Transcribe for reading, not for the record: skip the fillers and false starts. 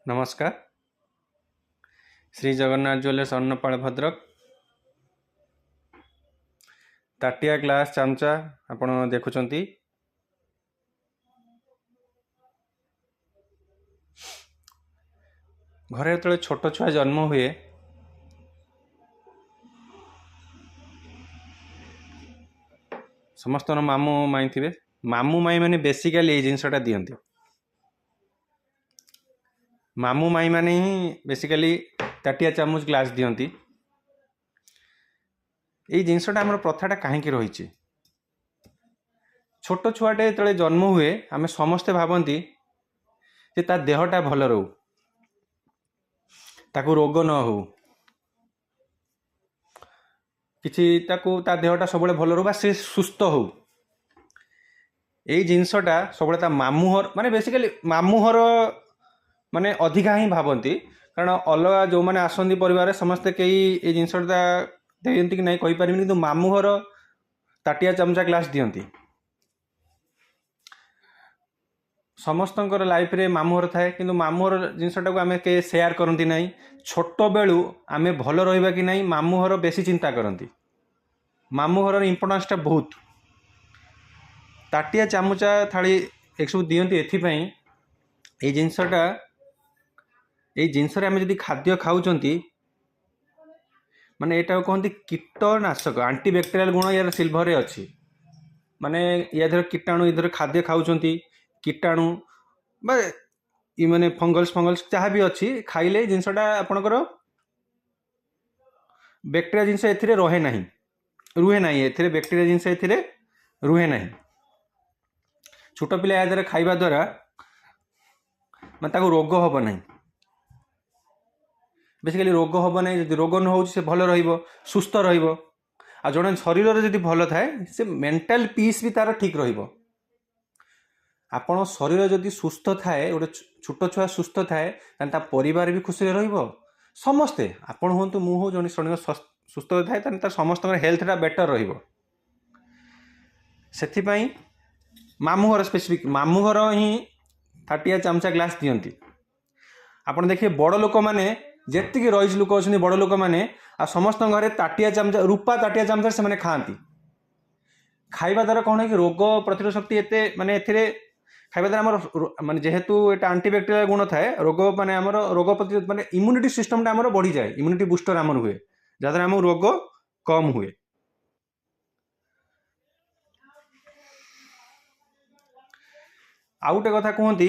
नमस्कार। Shri Jagannath jewellers अन्नपाल Bhadrak Tatiya glass चामचा आपण देखुचंती। घरे जो छोट छुआ जन्म हुए समस्त मामू माई थे। मामू माई मैंने बेसिकाली ये जिनसटा दियंती। मामू माई मैंने ही बेसिकाली ताटिया चामच ग्लास दियंती। ये जिनसटा आम प्रथाटा कहीं रही। छोट छुआटे जो जन्म हुए आम समस्ते भावती जे ता देहटा भल रो, ताकू रोग न हो, किसी ताकू ता देहटा सब भल रो, से सुस्थ हो। यही जिनसटा सब मामूहर माने बेसिकली मामूहर माने अधिका ही भावती। कारण अलग जो मैंने आसती परिवार समस्ते कई ये जिनसटा दिखती कि नहीं कहीपर, कि मामूहर ताटिया चमचा ग्लास दियंती। समस्त लाइफ रे मामूहर थाए कि मामूहर जिनसटा को आम के सेयार करती ना। छोट बेलू आम भल रहा कि नहीं मामूहर बेसी चिंता करती। मामूहर इम्पोर्टान्सटा बहुत। ताटिया चामुचा थाली एक सब दियंती एथिपाई ये जिनसटा ये जिनस आम जब खाद्य खाऊँच माने एटा कहते कीटनाशक आंटीबैक्टेरियल गुण यार सिल्भर रे अच्छी। माने या धर कीटाणु इधर खाद्य खाऊँच कीटाणु बा ये माने फंगल्स जहाँ भी अच्छी खाइले जिनसटा आपणकर बैक्टेरिया जिनस ए रहे ना, रुहे ना। ए बैक्टेरिया जिनस ए रुहे ना। छोट पिला या द्वारा खाइबा द्वारा मैं रोग हम ना। बेसिकली रोग हम ना। जब रोग न हो भल रुस्थ आ जड़े शरीर जब भल थाए से मेंटल पीस भी तार ठीक आपण शरीर जदि सुस्थ थाए गोटे छोट छुआ सुस्थ थाए परिवार भी खुशी समस्ते आपण हूँ मु हूँ जो शरीर सुस्थ थाए समस्त हेल्थटा बेटर रही। मामूहर स्पेसिफिक मामूहर ही ताटिया चामचा ग्लास दियंती। आपण देखिए बड़ लोक मैंने जी रईस लोक अच्छे बड़ लोक मैंने आ समस्त घरे ताटिया चामचा रूपा ताटिया चामचा से खाती। खाइबा द्वारा कौन है कि रोग प्रतिरोध शक्ति एते माने एथिरे खाइबा द्वारा आमर माने जेहेतु एटा आंटीबैक्टेरियल गुण थाए रोग माने आमर रोग प्रतिरोध माने इम्यूनिटी सिस्टमटा आमर बढ़ी जाए। इम्यूनिटी बूस्टर आमर हुए जहाँद्वारा आम रोग कम हुए। आउ गोटे कथा कहती